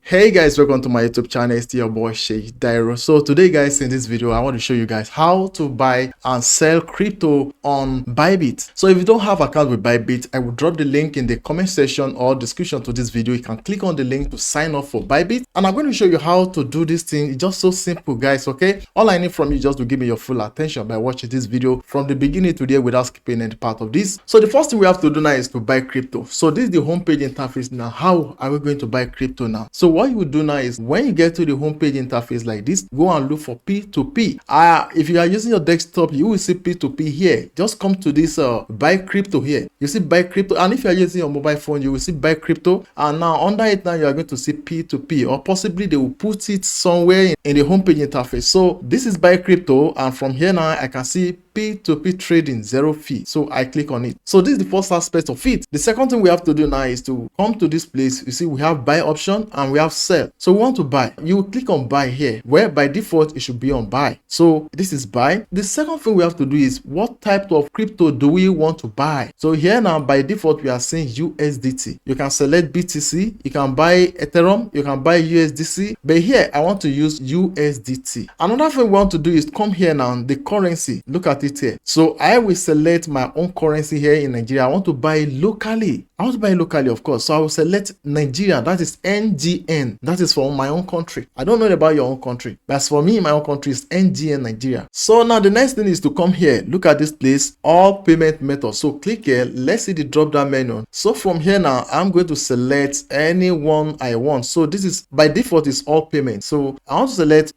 Hey guys, welcome to my YouTube channel. It's your boy Sheikh Dairo. So today guys, in this video I want to show you guys how to buy and sell crypto on Bybit. So if you don't have account with Bybit, I will drop the link in the comment section or description to this video. You can click on the link to sign up for Bybit, and I'm going to show you how to do this thing. It's just so simple guys. Okay, all I need from you is just to give me your full attention by watching this video from the beginning to the end without skipping any part of this. So the first thing we have to do now is to buy crypto. So this is the homepage interface. Now how are we going to buy crypto now? So what you would do now is when you get to the homepage interface like this, go and look for P2P. If you are using your desktop, you will see P2P here. Just come to this buy crypto here. You see buy crypto, and if you are using your mobile phone, you will see buy crypto. And now under it now you are going to see P2P, or possibly they will put it somewhere in the homepage interface. So this is buy crypto, and from here now I can see P2P trading, 0 fee. So I click on it. So this is the first aspect of it. The second thing we have to do now is to come to this place. You see we have buy option and we have sell. So we want to buy. You click on buy here, where by default it should be on buy. So this is buy. The second thing we have to do is what type of crypto do we want to buy? So here now by default we are saying USDT. You can select BTC, you can buy Ethereum, you can buy USDC, but here I want to use USDT. Another thing we want to do is come here now, the currency. Look at it here. So I will select my own currency here in Nigeria. I want to buy locally. I want to buy locally, of course. So I will select Nigeria. That is NGN. That is for my own country. I don't know about your own country, but as for me, my own country is NGN Nigeria. So now the next thing is to come here. Look at this place, all payment methods. So click here. Let's see the drop down menu. So from here now, I'm going to select any one I want. So this is by default is all payment. So I want to select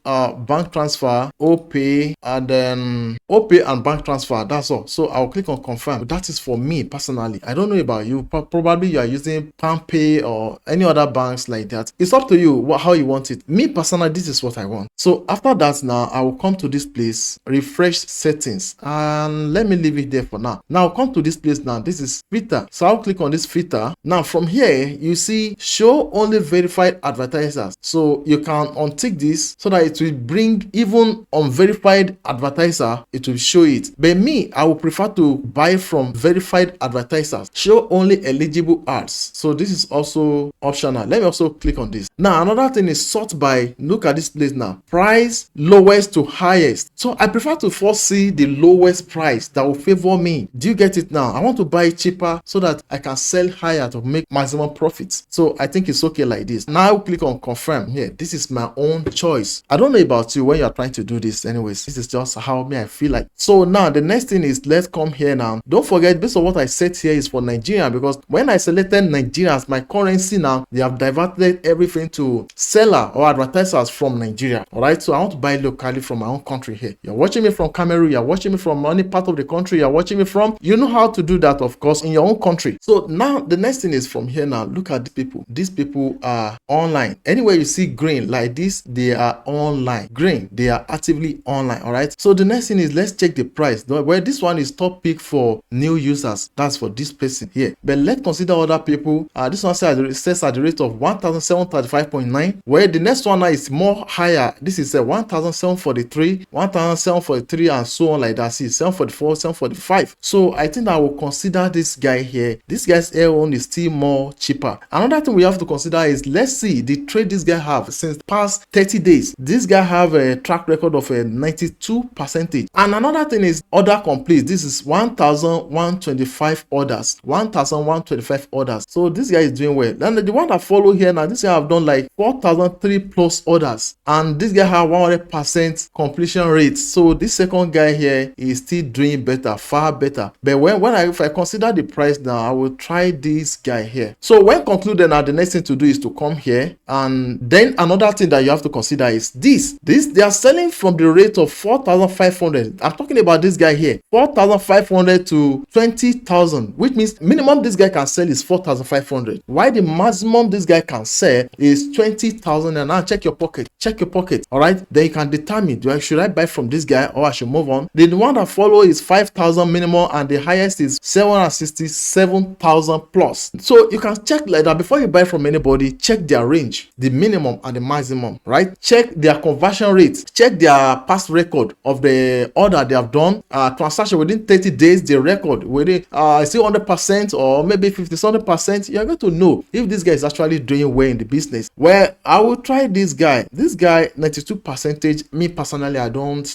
bank transfer, OPay, and then OPay and bank transfer. That's all. So I'll click on confirm. That is for me personally. I don't know about you. Probably you are using PalmPay or any other banks like that. It's up to you how you want it. Me personally, this is what I want. So after that now, I will come to this place, refresh settings, and let me leave it there for now. Now I'll come to this place now. This is filter. So I'll click on this filter. Now from here, you see show only verified advertisers. So you can untick this so that it will bring even unverified advertiser. It will show it. But me, I will prefer to buy from verified advertisers. Show only eligible ads. So this is also optional. Let me also click on this. Now another thing is sort by. Look at this place now, price lowest to highest. So I prefer to first see the lowest price that will favor me. Do you get it now? I want to buy cheaper so that I can sell higher to make maximum profits. So I think it's okay like this. Now I'll click on confirm here. This is my own choice. I don't know about you when you're trying to do this. Anyways, this is just how me I feel like. So now the next thing is let's come here now. Don't forget, based on what I said here is for Nigeria, because when I selected Nigeria as my currency now, they have diverted everything to seller or advertisers from Nigeria. All right, so I want to buy locally from my own country here. You're watching me from Cameroon, you're watching me from any part of the country you're watching me from. You know how to do that, of course, in your own country. So now the next thing is from here now. Look at these people. These people are online. Anywhere you see green like this, they are online. Green, they are actively online. All right, so the next thing is let's check the price. Where this one is top pick for new users, that's for this person here. But let's consider other people. This one says at the rate of 1,735.9, where the next one now is more higher. This is a 1,743, 1,743, and so on like that. See, 744, 745. So I think I will consider this guy here. This guy's own is still more cheaper. Another thing we have to consider is let's see the trade this guy have since past 30 days. This guy have a track record of a 92%. And another thing is order complete. This is 1,125 orders. 1,125 orders. So this guy is doing well. And the one that follow here now, this guy have done like 4,003 plus orders, and this guy have 100% completion rate. So this second guy here is still doing better, far better. But if I consider the price now, I will try this guy here. So when concluded now, the next thing to do is to come here, and then another thing that you have to consider is this they are selling from the rate of 4,500. I'm talking about this guy here, 4,500 to 20,000, which means minimum this guy can sell is 4,500. Why the maximum this guy can sell is 20,000. And now check your pocket. check your pocket. All right, then you can determine, should I buy from this guy or I should move on. The one that follow is 5,000 minimum and the highest is 767,000 plus. So you can check like that before you buy from anybody. Check their range, the minimum and the maximum, right? Check their conversion rate, check their past record of the order they have done, transaction within 30 days, the record within is it 100% or maybe 50-something%. You're going to know if this guy is actually doing well in the business. Well, I will try this guy 92%. Me personally, I don't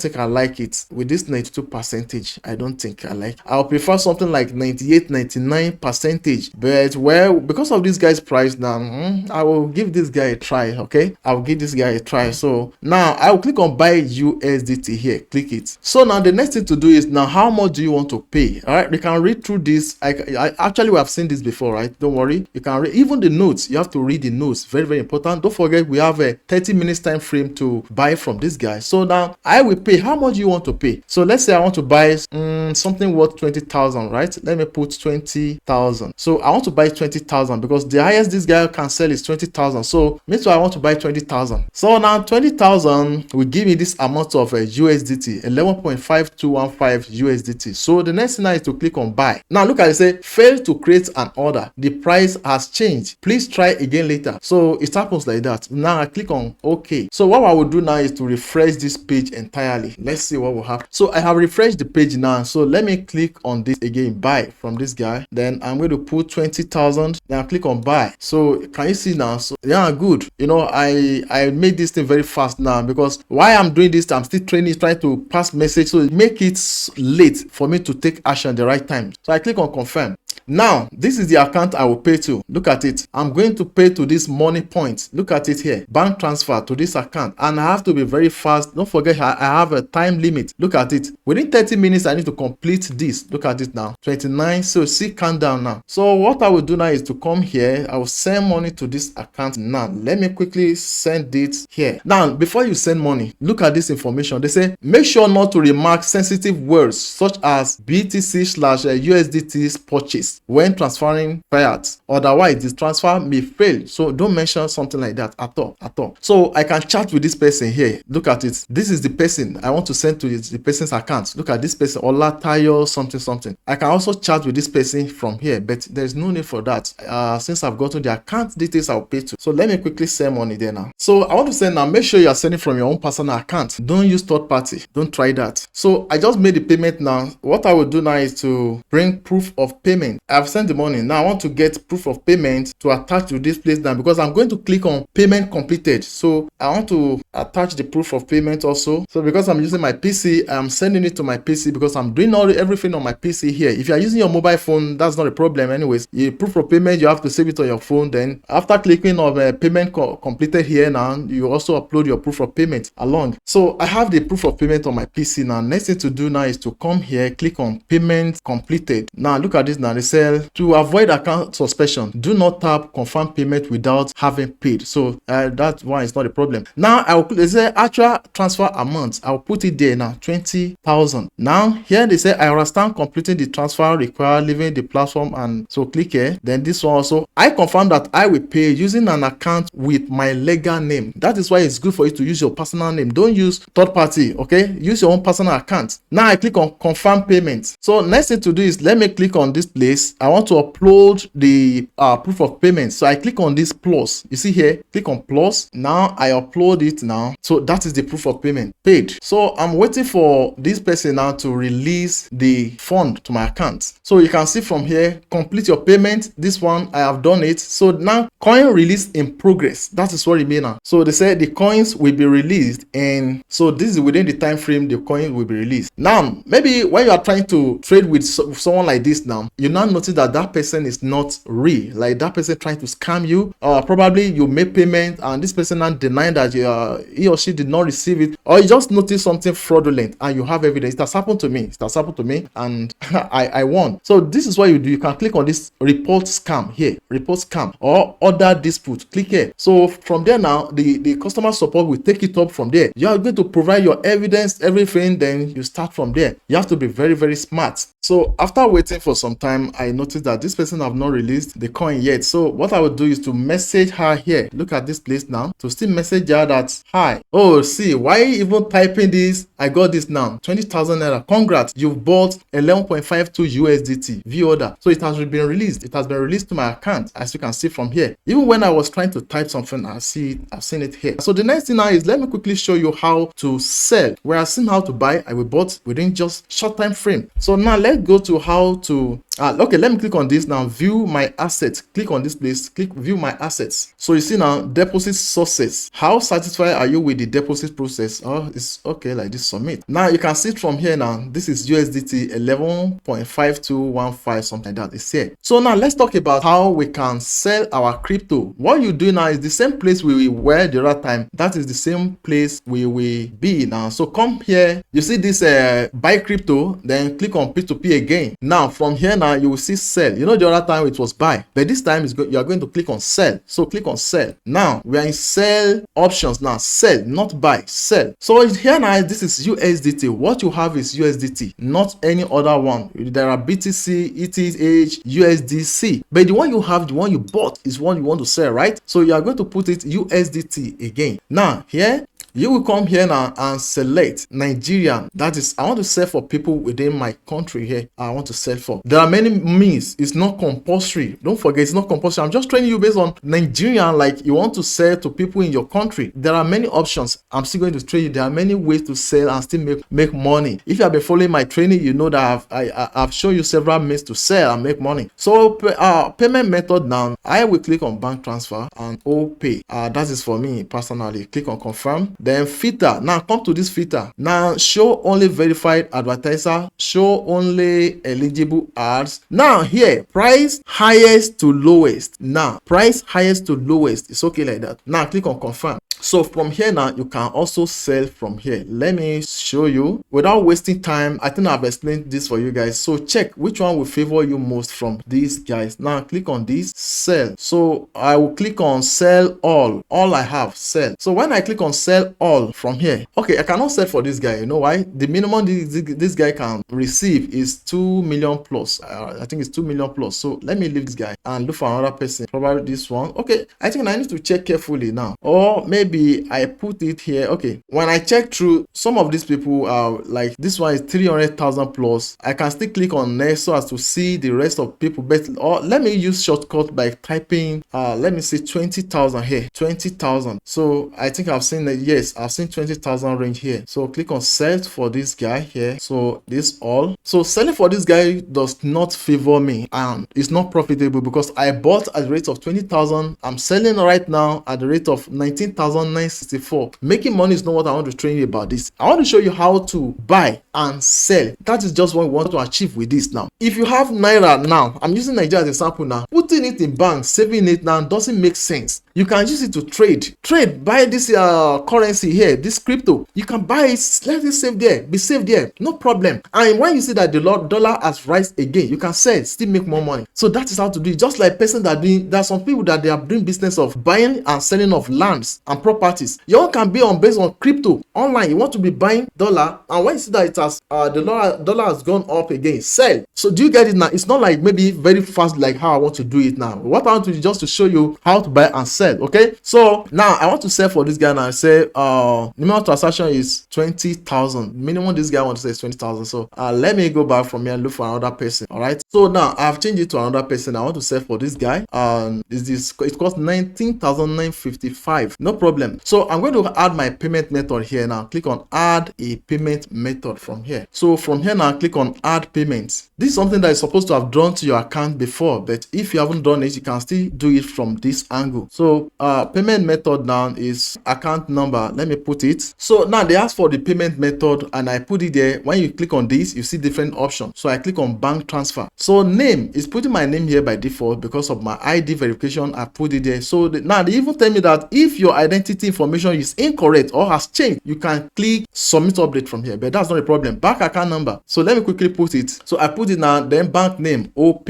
think I like it with this 92%. I don't think I like. I'll prefer something like 98-99%. But well, because of this guy's price now, I will give this guy a try. Okay, I'll give this guy a try. So now I will click on buy USDT here. Click it. So now the next thing to do is now how much do you want to pay? All right, you can read through this. I actually we have seen this before, right? Don't worry. You can read even the notes. You have to read the notes. Very, very important. Don't forget we have a 30 minutes time frame to buy from this guy. So now I will pay. How much do you want to pay? So let's say I want to buy something worth 20,000, right? Let me put 20,000. So I want to buy 20,000 because the highest this guy can sell is 20,000. So means I want to buy 20,000. So now 20,000 will give me this amount of USDT, 11.5215 USDT. So the next thing now is to click on buy. Now look at it, say fail to create an order. The price has changed. Please try again later. So it happens like that. Now I click on OK. So what I will do now is to refresh this page entirely. Let's see what will happen. So I have refreshed the page now. So let me click on this again, buy from this guy. Then I'm going to put 20,000. Then I click on buy. So can you see now? So yeah, good. You know, I made this thing very fast now because while I'm doing this, I'm still trying to pass message. So make it late for me to take action at the right time. So I click on confirm. Now, this is the account I will pay to. Look at it. I'm going to pay to this money point. Look at it here. Bank transfer to this account. And I have to be very fast. Don't forget, I have a time limit. Look at it. Within 30 minutes, I need to complete this. Look at it now. 29. So see countdown now. So what I will do now is to come here. I will send money to this account now. Let me quickly send it here. Now, before you send money, look at this information. They say, make sure not to remark sensitive words such as BTC/USDT's purchase when transferring fiat. Otherwise, the transfer may fail. So don't mention something like that at all. So I can chat with this person here. Look at it. This is the person I want to send to the person's account. Look at this person, Olatayo something. I can also chat with this person from here, but there's no need for that. Since I've gotten the account details, I'll pay to. So let me quickly send money there now. So I want to send now. Make sure you are sending from your own personal account. Don't use third party. Don't try that. So I just made the payment now. What I will do now is to bring proof of payment. I've sent the money. Now I want to get proof of payment to attach to this place now because I'm going to click on payment completed. So I want to attach the proof of payment also. So because I'm using my PC, I'm sending it to my PC because I'm doing everything on my PC here. If you are using your mobile phone, that's not a problem anyways. The proof of payment, you have to save it on your phone. Then after clicking on payment completed here now, you also upload your proof of payment along. So I have the proof of payment on my PC now. Next thing to do now is to come here, click on payment completed. Now look at this now. They say to avoid account suspension, do not tap confirm payment without having paid. So that one is not a problem. Now I will put, they say actual transfer amount. I'll put it there now, 20,000. Now here they say I understand completing the transfer require leaving the platform, and so click here. Then this one also, I confirm that I will pay using an account with my legal name. That is why it's good for you to use your personal name. Don't use third party. Okay, use your own personal account. Now I click on confirm payment. So next thing to do is let me click on this place. I want to upload the proof of payment. So I click on this plus. You see here, click on plus. Now I upload it now. So that is the proof of payment paid. So I'm waiting for this person now to release the fund to my account. So you can see from here, complete your payment. This one I have done it. So now coin release in progress. That is what it means now. So they say the coins will be released, and so this is within the time frame the coin will be released. Now maybe when you are trying to trade with someone like this now, you now notice that person is not real, like that person trying to scam you, or probably you make payment and this person now denying that he or she did not receive it, or you just notice something fraudulent and you have evidence. It has happened to me. And I won. So this is what you do. You can click on this report scam here, report scam or order dispute. Click here. So from there now, the customer support will take it up from there. You are going to provide your evidence, everything, then you start from there. You have to be very, very smart. So after waiting for some time, time I noticed that this person have not released the coin yet. So what I would do is to message her here. Look at this place now. To still message her that, hi. Oh, see, why even typing this? I got this now. 20,000 naira. Congrats. You've bought 11.52 USDT V order. So it has been released. It has been released to my account, as you can see from here. Even when I was trying to type something, I've seen it here. So the next thing now is, let me quickly show you how to sell. Where I've seen how to buy, I will bought within just short time frame. So now let's go to how to okay, let me click on this now. View my assets. Click on this place. Click view my assets. So you see now, deposit sources. How satisfied are you with the deposit process? Oh, it's okay, like this, submit. Now you can see it from here now. This is USDT 11.5215, something like that. It's here. So now let's talk about how we can sell our crypto. What you do now is the same place we were the other time. That is the same place we will be now. So come here. You see this buy crypto, then click on P2P again. Now from here now, you will see sell. You know, the other time it was buy, but this time you are going to click on sell. So click on sell. Now we are in sell options now. Sell, not buy, sell. So here now, this is USDT. What you have is USDT, not any other one. There are BTC, ETH, USDC, but the one you have, the one you bought, is one you want to sell, right? So you are going to put it USDT again. Now here, you will come here now and select Nigerian. That is, I want to sell for people within my country here. I want to sell for. There are many means. It's not compulsory. Don't forget, it's not compulsory. I'm just training you based on Nigerian, like you want to sell to people in your country. There are many options. I'm still going to train you. There are many ways to sell and still make money. If you have been following my training, you know that I've shown you several means to sell and make money. So payment method now, I will click on bank transfer and pay. That is for me personally. Click on confirm. Then filter. Now come to this filter. Now show only verified advertiser, show only eligible ads. Now here, price highest to lowest. Now price highest to lowest. It's okay like that. Now click on confirm. So from here now, you can also sell from here. Let me show you without wasting time. I think I've explained this for you guys. So check which one will favor you most from these guys. Now click on this sell. So I will click on sell all I have, sell. So when I click on sell all from here, okay, I cannot sell for this guy. You know why? The minimum this guy can receive is 2 million plus. I think it's 2 million plus. So let me leave this guy and look for another person, probably this one. Okay, I think I need to check carefully now, or maybe I put it here. Okay, when I check through, some of these people are like, this one is 300,000 plus. I can still click on next so as to see the rest of people, but or let me use shortcut by typing let me see 20,000 here, 20,000. So I think I've seen that. Yes, I've seen 20,000 range here. So click on sell for this guy here. So this all. So selling for this guy does not favor me and it's not profitable because I bought at the rate of 20,000. I'm selling right now at the rate of 19,964. Making money is not what I want to train you about this. I want to show you how to buy and sell. That is just what we want to achieve with this now. If you have Naira now, I'm using Nigeria as an example now, putting it in bank, saving it now doesn't make sense. You can use it to trade, buy this currency here, this crypto. You can buy it, let it save there, be saved there, no problem. And when you see that the dollar has rise again, you can sell, still make more money. So that is how to do it. Just like person that there are some people that they are doing business of buying and selling of lands and properties. Your own can be based on crypto online. You want to be buying dollar, and when you see that it has the dollar has gone up again, sell. So do you get it now? It's not like maybe very fast like how I want to do it now. What I want to do is just to show you how to buy and sell. Okay, so now I want to sell for this guy now. I say minimum transaction is 20,000. Minimum this guy wants to say is 20,000. So let me go back from here and look for another person. All right, so now I've changed it to another person. I want to sell for this guy, and it costs 19,955. No problem. So I'm going to add my payment method here now. Click on add a payment method from here. So from here now, click on add payments. This is something that is supposed to have drawn to your account before, but if you haven't done it, you can still do it from this angle. So payment method now is account number. Let me put it. So now they ask for the payment method and I put it there. When you click on this, you see different options. So I click on bank transfer. So name is putting my name here by default because of my ID verification. I put it there. So now they even tell me that if your identity information is incorrect or has changed, you can click submit update from here, but that's not a problem. Bank account number. So let me quickly put it. So I put it now, then bank name OP.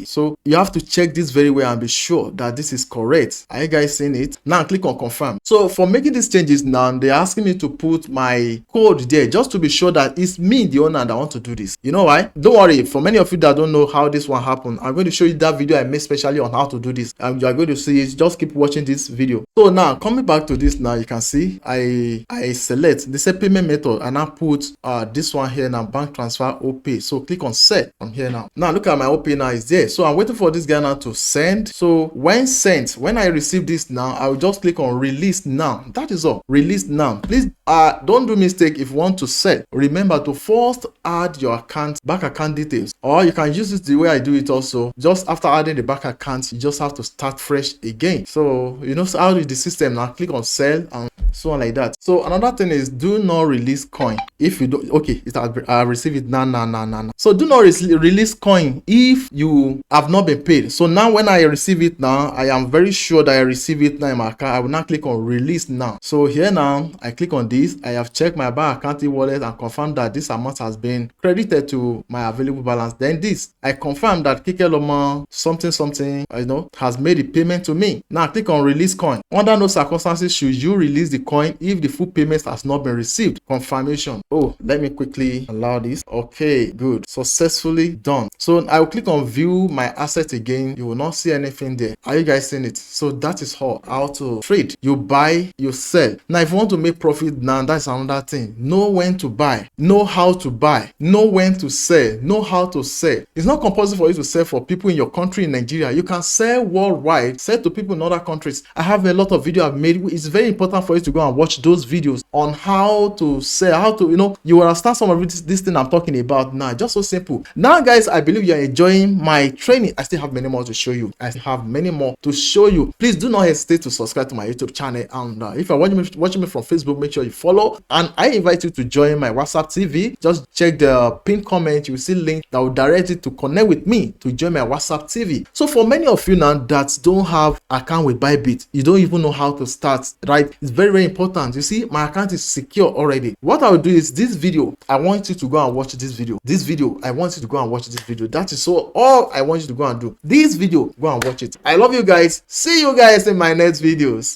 So you have to check this very well and be sure that this is correct. Are you guys seeing it? Now click on confirm. So for making these changes now, they're asking me to put my code there just to be sure that it's me, the owner, that want to do this. You know why? Don't worry, for many of you that don't know how this one happened, I'm going to show you that video I made specially on how to do this, and you are going to see it. Just keep watching this video. So now coming back to this, now you can see I select the same payment method and I put this one here now, bank transfer OP. So click on set from here now. Now look at my OP now, is there. So I'm waiting for this guy now to send. So when sent, when I receive this now, I will just click on release now. That is all. Release now. Please don't do mistake. If you want to sell, remember to first add your bank account details, or you can use it the way I do it also. Just after adding the bank account, you just have to start fresh again. So you know how is the system now. Click on sell and so on like that. So another thing is, do not release coin if you don't. Okay, I receive it now. So do not release coin if you have not been paid. So now when I receive it now, I am very sure that I receive it now in my account. I will now click on release now. So here now I click on this. I have checked my bank account e-wallet and confirmed that this amount has been credited to my available balance. Then this, I confirm that Kikeloma something has made the payment to me. Now click on release coin. Under no circumstances should you release the coin if the full payment has not been received. Confirmation. Oh, let me quickly allow this. Okay, good. Successfully done. So I will click on view my asset again. You will not see anything there. Are you guys seeing it? So that is how to trade. You buy, you sell. Now if you want to make profit now, that's another thing. Know when to buy, know how to buy, know when to sell, know how to sell. It's not compulsory for you to sell for people in your country in Nigeria. You can sell worldwide, sell to people in other countries. I have a lot of video I've made. It's very important for you to go and watch those videos on how to sell, how to, you understand some of this thing I'm talking about now. Just so simple. Now guys, I believe you're enjoying my training. I still have many more to show you. Please do not hesitate to subscribe to my YouTube channel, and if you're watching me from Facebook, make sure you follow, and I invite you to join my WhatsApp TV. Just check the pinned comment. You will see link that will direct you to connect with me to join my WhatsApp TV. So for many of you now that don't have account with Bybit, you don't even know how to start, right? It's very important. You see, my account is secure already. What I will do is this video, I want you to go and watch this video. I want you to go and watch this video. That is all I want you to go and do. This video, go and watch it. I love you guys. See you guys in my next videos.